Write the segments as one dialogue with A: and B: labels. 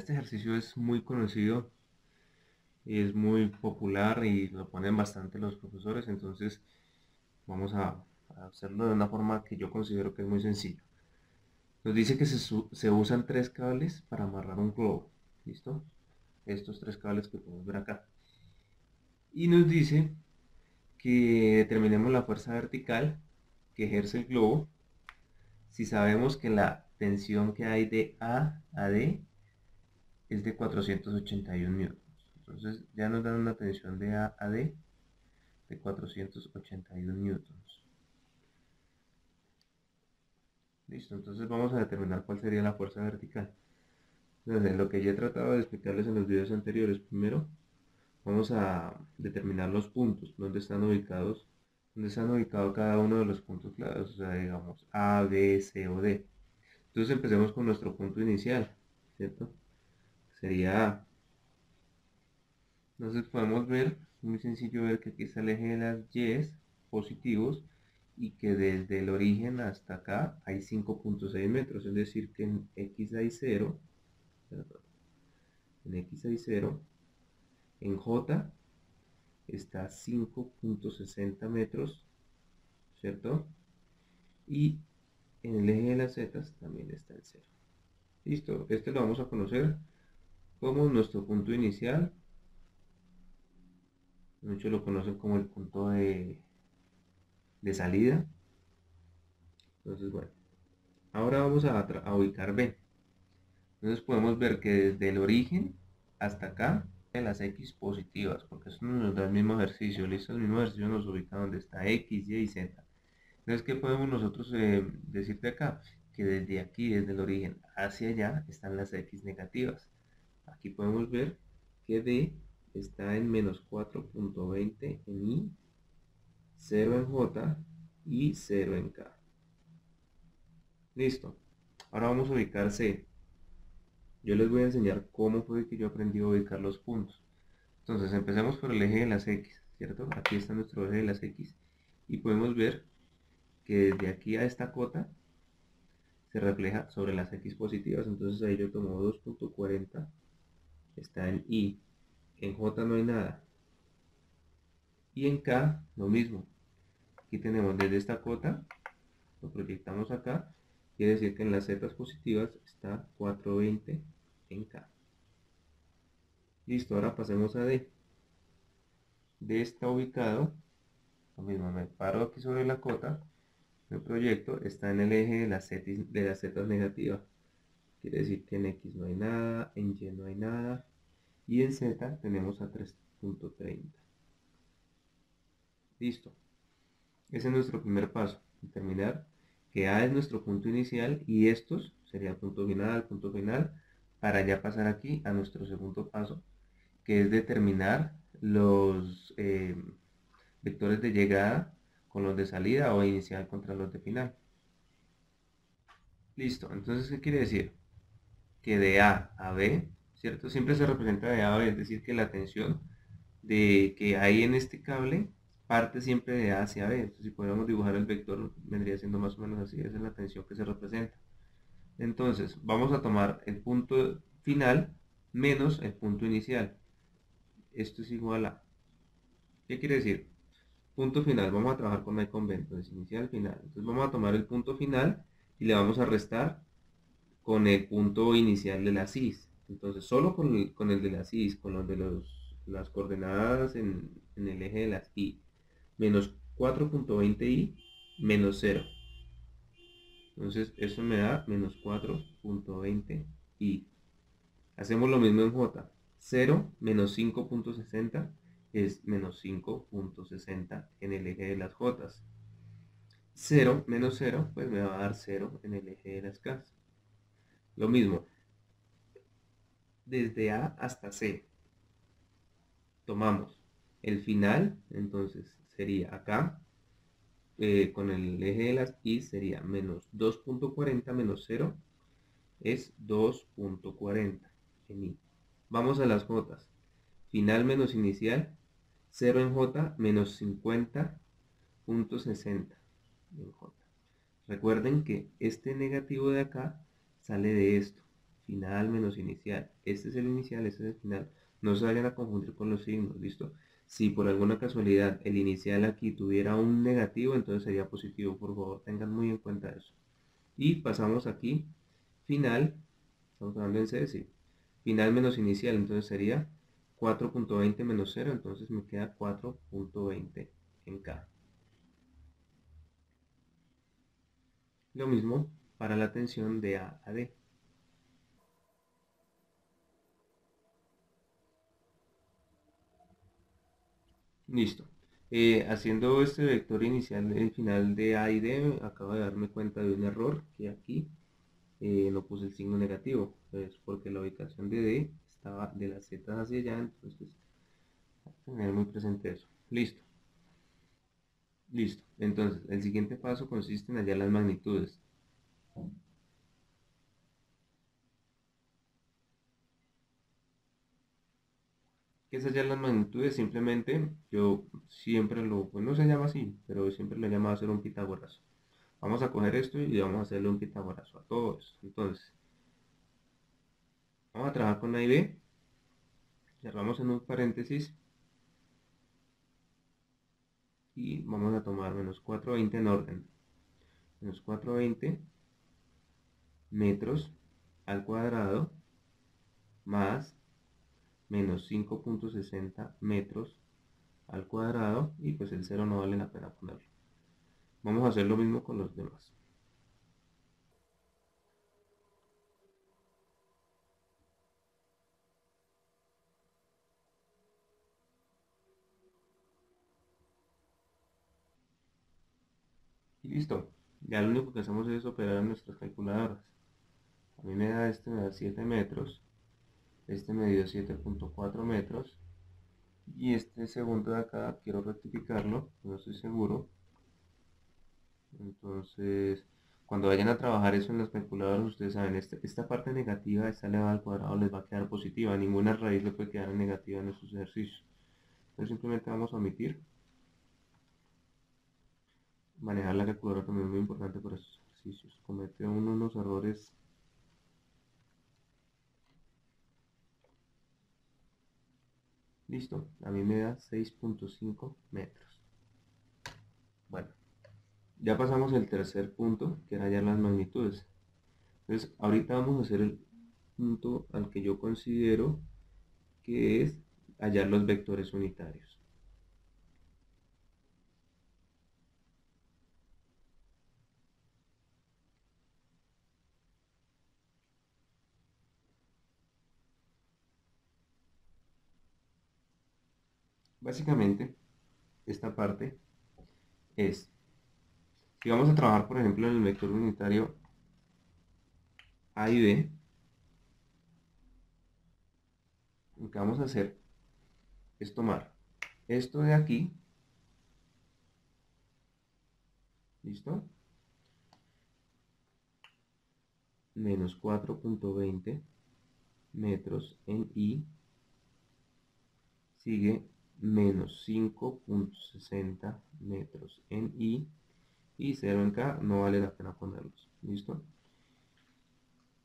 A: este ejercicio es muy conocido y es muy popular y lo ponen bastante los profesores, entonces vamos a hacerlo de una forma que yo considero que es muy sencilla. Nos dice que se usan tres cables para amarrar un globo, ¿listo? Estos tres cables que podemos ver acá. Y nos dice que determinemos la fuerza vertical que ejerce el globo si sabemos que la tensión que hay de A a D es de 481 newtons. Entonces ya nos dan una tensión de A a D de 481 newtons. Listo, entonces vamos a determinar cuál sería la fuerza vertical. Entonces, lo que ya he tratado de explicarles en los videos anteriores, primero vamos a determinar los puntos, dónde están ubicados cada uno de los puntos claves, o sea, digamos A, B, C o D. Entonces empecemos con nuestro punto inicial, ¿cierto? Sería A. Entonces podemos ver, muy sencillo ver que aquí está el eje de las Y positivos y que desde el origen hasta acá hay 5.6 metros, es decir que en X hay 0, en X hay 0, en J está 5.60 metros, ¿cierto? Y en el eje de las Z también está el 0. Listo, este lo vamos a conocer como nuestro punto inicial. Muchos lo conocen como el punto de salida. Entonces, bueno, ahora vamos a ubicar B. Entonces podemos ver que desde el origen hasta acá, de las X positivas, porque eso nos da el mismo ejercicio, listo, el mismo ejercicio nos ubica donde está X, Y y Z. Entonces, ¿qué podemos nosotros decir de acá? Que desde aquí, desde el origen hacia allá, están las X negativas. Aquí podemos ver que D está en menos 4.20 en I, 0 en J y 0 en K. Listo. Ahora vamos a ubicar C. Yo les voy a enseñar cómo fue que yo aprendí a ubicar los puntos. Entonces, empecemos por el eje de las X, ¿cierto? Aquí está nuestro eje de las X. Y podemos ver que desde aquí a esta cota se refleja sobre las X positivas. Entonces ahí yo tomo 2.40, está en I. En J no hay nada. Y en K lo mismo. Aquí tenemos desde esta cota, lo proyectamos acá. Quiere decir que en las Z positivas está 420 en K. Listo, ahora pasemos a D. D está ubicado, lo mismo, me paro aquí sobre la cota, me proyecto, está en el eje de las Z negativas. Quiere decir que en X no hay nada, en Y no hay nada, y en Z tenemos a 3.30. Listo. Ese es nuestro primer paso, determinar que A es nuestro punto inicial y estos sería el punto final, para ya pasar aquí a nuestro segundo paso, que es determinar los vectores de llegada con los de salida o inicial contra los de final. Listo, entonces, ¿qué quiere decir? Que de A a B, ¿cierto? Siempre se representa de A a B, es decir, que la tensión de que hay en este cable parte siempre de A hacia B. Entonces, si pudiéramos dibujar el vector, vendría siendo más o menos así, esa es la tensión que se representa. Entonces, vamos a tomar el punto final menos el punto inicial. Esto es igual a... ¿Qué quiere decir? Punto final, vamos a trabajar con A y con B, entonces inicial, final. Entonces vamos a tomar el punto final y le vamos a restar con el punto inicial de la CIS. Entonces solo con el de la CIS, con los de las coordenadas en el eje de las I, menos 4.20i menos 0. Entonces eso me da menos 4.20i. Hacemos lo mismo en J. 0 menos 5.60 es menos 5.60 en el eje de las J. 0 menos 0 pues me va a dar 0 en el eje de las K. Lo mismo, desde A hasta C. Tomamos el final, entonces sería acá, con el eje de las Y sería menos 2.40 menos 0 es 2.40 en I. Vamos a las J. Final menos inicial, 0 en J menos 50.60 en J. Recuerden que este negativo de acá sale de esto. final menos inicial. Este es el inicial, este es el final. No se vayan a confundir con los signos, ¿listo? Si por alguna casualidad el inicial aquí tuviera un negativo, entonces sería positivo. Por favor, tengan muy en cuenta eso. Y pasamos aquí, final, estamos hablando en C, sí. Final menos inicial, entonces sería 4.20 menos 0, entonces me queda 4.20 en K. Lo mismo para la tensión de A a D. Listo. Haciendo este vector inicial del final de A y D, acabo de darme cuenta de un error que aquí no puse el signo negativo, pues porque la ubicación de D estaba de las Z hacia allá, entonces tener muy presente eso. Listo, listo. Entonces, el siguiente paso consiste en hallar las magnitudes. ¿Qué es hallar las magnitudes? Simplemente yo siempre lo, pues no se llama así, pero siempre lo he llamado hacer un pitagorazo. Vamos a coger esto y vamos a hacerle un pitagorazo a todo esto. Entonces, vamos a trabajar con A y B, cerramos en un paréntesis y vamos a tomar menos 420 en orden. Menos 420 metros al cuadrado más menos 5.60 metros al cuadrado y pues el cero no vale la pena ponerlo. Vamos a hacer lo mismo con los demás. Y listo. Ya lo único que hacemos es operar en nuestras calculadoras. A mí me da 7 metros, este me dio 7.4 metros y este segundo de acá quiero rectificarlo, no estoy seguro. Entonces, cuando vayan a trabajar eso en las calculadoras, ustedes saben, esta parte negativa, esta elevada al cuadrado les va a quedar positiva, ninguna raíz le puede quedar negativa en estos ejercicios. Entonces simplemente vamos a omitir. Manejar la calculadora también es muy importante para estos ejercicios. Comete uno unos errores. Listo, a mí me da 6.5 metros. Bueno, ya pasamos el tercer punto, que era hallar las magnitudes. Entonces, ahorita vamos a hacer el punto al que yo considero que es hallar los vectores unitarios. Básicamente, esta parte es, si vamos a trabajar, por ejemplo, en el vector unitario A y B, lo que vamos a hacer es tomar esto de aquí, ¿listo? Menos 4.20 metros en I, sigue menos 5.60 metros en I, y 0 en K, no vale la pena ponerlos, ¿listo?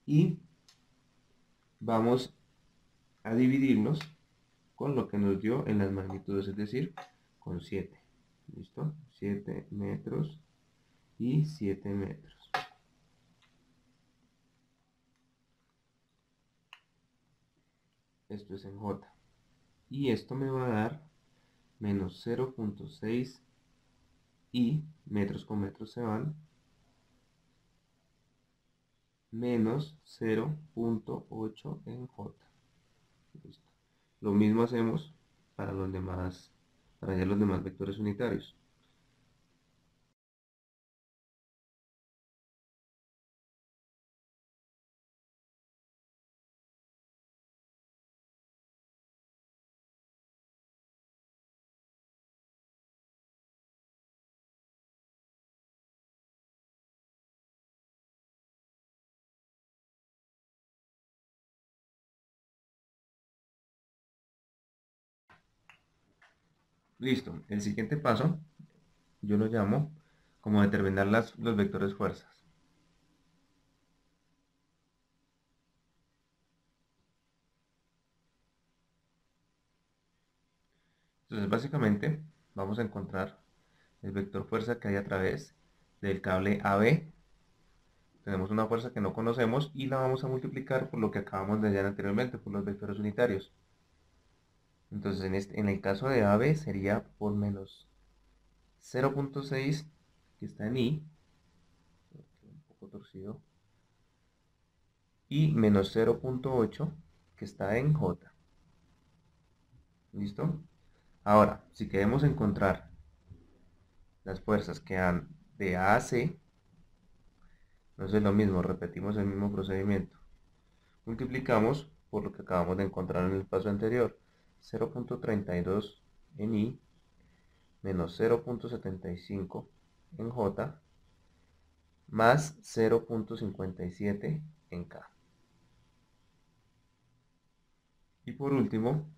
A: Y vamos a dividirlos con lo que nos dio en las magnitudes, es decir, con 7, ¿listo? 7 metros y 7 metros. Esto es en J. Y esto me va a dar menos 0.6 y metros con metros se van, menos 0.8 en J. Listo. Lo mismo hacemos para los demás, para hallar los demás vectores unitarios. Listo. El siguiente paso yo lo llamo como determinar los vectores fuerzas. Entonces básicamente vamos a encontrar el vector fuerza que hay a través del cable AB. Tenemos una fuerza que no conocemos y la vamos a multiplicar por lo que acabamos de hallar anteriormente, por los vectores unitarios. Entonces en el caso de AB sería por menos 0.6 que está en I, un poco torcido, y menos 0.8 que está en J. ¿Listo? Ahora, si queremos encontrar las fuerzas que dan de A a C, entonces lo mismo, repetimos el mismo procedimiento. Multiplicamos por lo que acabamos de encontrar en el paso anterior, 0.32 en I menos 0.75 en J más 0.57 en K. Y por último,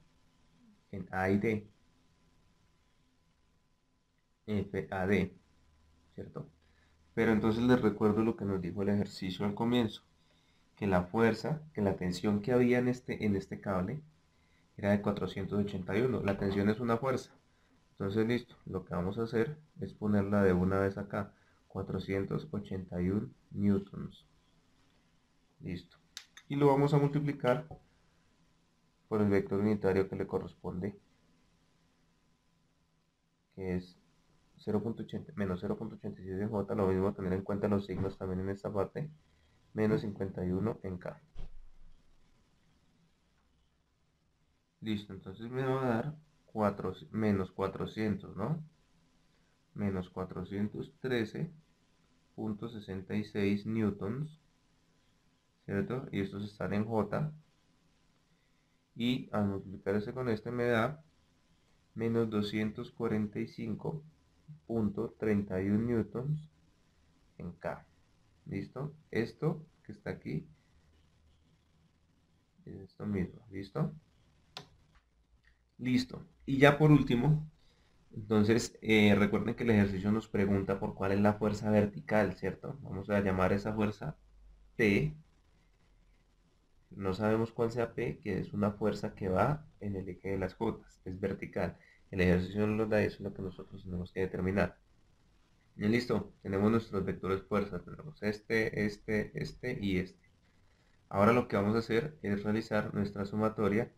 A: en A y D, FAD, ¿cierto? Pero entonces les recuerdo lo que nos dijo el ejercicio al comienzo, que la fuerza, que la tensión que había en este cable era de 481. La tensión es una fuerza. Entonces listo, lo que vamos a hacer es ponerla de una vez acá, 481 newtons. Listo. Y lo vamos a multiplicar por el vector unitario que le corresponde, que es 0.80, menos 0.86 en J, lo mismo tener en cuenta los signos también en esta parte, menos 51 en K. Listo, entonces me va a dar menos 400, ¿no? Menos 413.66 newtons, ¿cierto? Y estos están en J, y al multiplicarse con este me da menos 245.31 newtons en K. ¿Listo? Esto que está aquí es esto mismo. ¿Listo? Listo. Y ya por último, entonces recuerden que el ejercicio nos pregunta por cuál es la fuerza vertical, ¿cierto? Vamos a llamar esa fuerza P. No sabemos cuál sea P, que es una fuerza que va en el eje de las Jotas, es vertical. El ejercicio nos lo da, eso es lo que nosotros tenemos que determinar. Y listo, tenemos nuestros vectores fuerza, tenemos este y este. Ahora lo que vamos a hacer es realizar nuestra sumatoria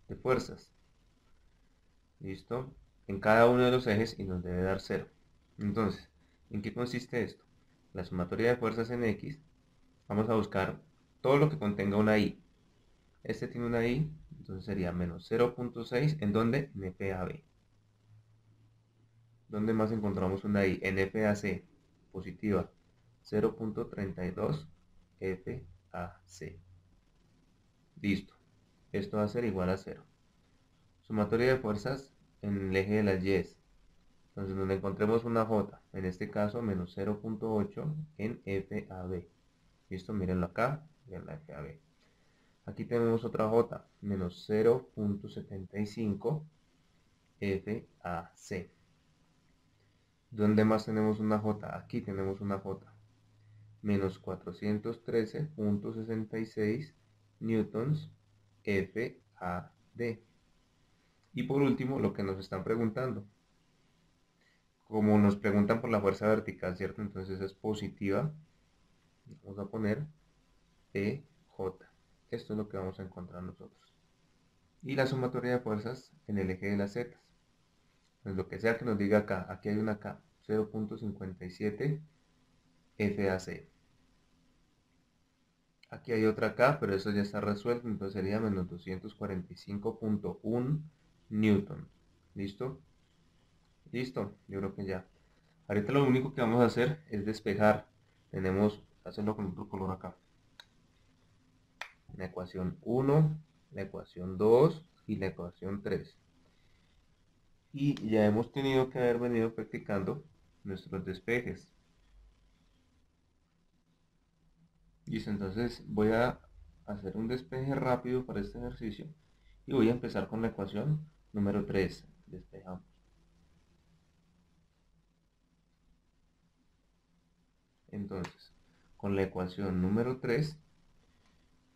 A: de fuerzas. ¿Listo? En cada uno de los ejes y nos debe dar 0. Entonces, ¿en qué consiste esto? La sumatoria de fuerzas en X, vamos a buscar todo lo que contenga una Y. Este tiene una Y, entonces sería menos 0.6, ¿en dónde? En FAB. ¿Dónde más encontramos una Y? En FAC, positiva, 0.32 FAC. Listo. Esto va a ser igual a 0. Sumatoria de fuerzas en el eje de las Y. Entonces donde encontremos una J, en este caso menos 0.8 en FAB. Listo, mírenlo acá, en la FAB. Aquí tenemos otra J, menos 0.75 FAC. ¿Dónde más tenemos una J? Aquí tenemos una J, menos 413.66 newtons FAD. Y por último, lo que nos están preguntando. Como nos preguntan por la fuerza vertical, ¿cierto? Entonces es positiva. Vamos a poner PJ. Esto es lo que vamos a encontrar nosotros. Y la sumatoria de fuerzas en el eje de las Z. Pues lo que sea que nos diga acá, aquí hay una K, 0.57 FAC. Aquí hay otra K, pero eso ya está resuelto, entonces sería menos 245.1 newton. ¿Listo? Listo, yo creo que ya. Ahorita lo único que vamos a hacer es despejar. Tenemos, hacerlo con otro color acá. La ecuación 1, la ecuación 2 y la ecuación 3. Y ya hemos tenido que haber venido practicando nuestros despejes. Listo, entonces voy a hacer un despeje rápido para este ejercicio y voy a empezar con la ecuación número 3. Despejamos. Entonces, con la ecuación número 3,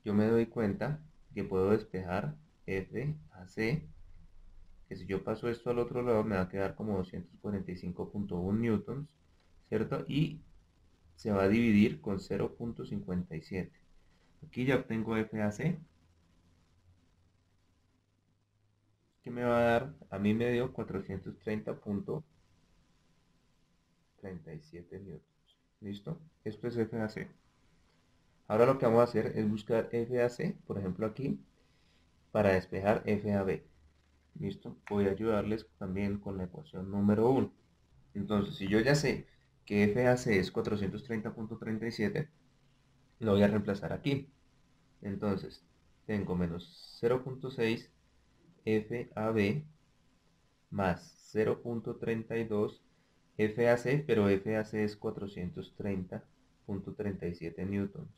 A: yo me doy cuenta que puedo despejar FAC, que si yo paso esto al otro lado me va a quedar como 245.1 newtons, ¿cierto? Y se va a dividir con 0.57. Aquí ya obtengo FAC, que me va a dar, a mí me dio 430.37 newtons. ¿Listo? Esto es FAC. Ahora lo que vamos a hacer es buscar FAC, por ejemplo aquí, para despejar FAB. ¿Listo? Voy a ayudarles también con la ecuación número 1. Entonces, si yo ya sé que FAC es 430.37, lo voy a reemplazar aquí. Entonces, tengo menos 0.6 FAB más 0.32 FAC, pero FAC es 430.37 newtons.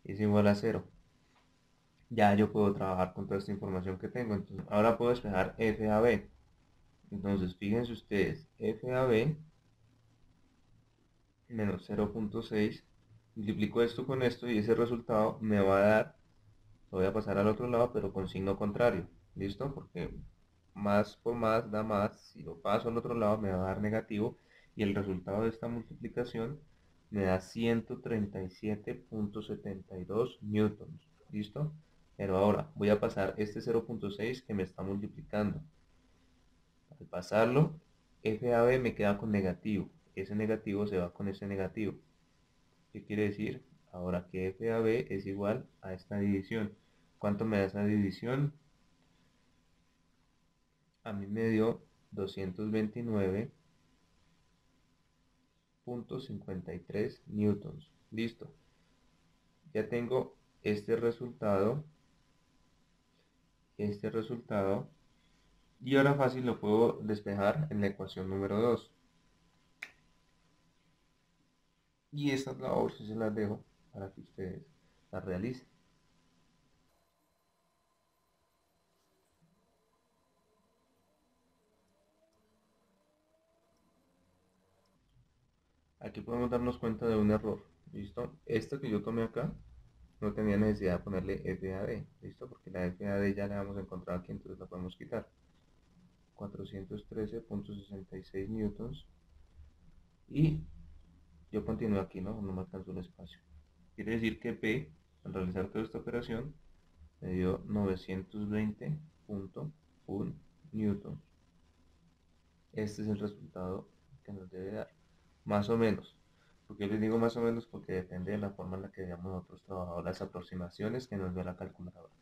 A: Es igual a 0. Ya yo puedo trabajar con toda esta información que tengo. Entonces, ahora puedo despejar FAB. Entonces, fíjense ustedes, FAB menos 0.6, multiplico esto con esto y ese resultado me va a dar, lo voy a pasar al otro lado, pero con signo contrario. ¿Listo? Porque más por más da más. Si lo paso al otro lado me va a dar negativo y el resultado de esta multiplicación me da 137.72 newtons. ¿Listo? Pero ahora voy a pasar este 0.6 que me está multiplicando. Al pasarlo, FAB me queda con negativo. Ese negativo se va con ese negativo. ¿Qué quiere decir? Ahora que FAB es igual a esta división. ¿Cuánto me da esa división? A mí me dio 229.53 newtons. Listo. Ya tengo este resultado. Este resultado. Y ahora fácil lo puedo despejar en la ecuación número 2. Y esta labor sí se las dejo para que ustedes la realicen. Aquí podemos darnos cuenta de un error. ¿Listo? Esto que yo tomé acá no tenía necesidad de ponerle FAD. ¿Listo? Porque la FAD ya la hemos encontrado aquí, entonces la podemos quitar. 413.66 newtons. Y yo continúo aquí, ¿no? No me alcanzó el espacio. Quiere decir que P, al realizar toda esta operación, me dio 920.1 newtons. Este es el resultado que nos debe dar. Más o menos. Porque les digo más o menos porque depende de la forma en la que hayamos nosotros trabajado las aproximaciones que nos da la calculadora.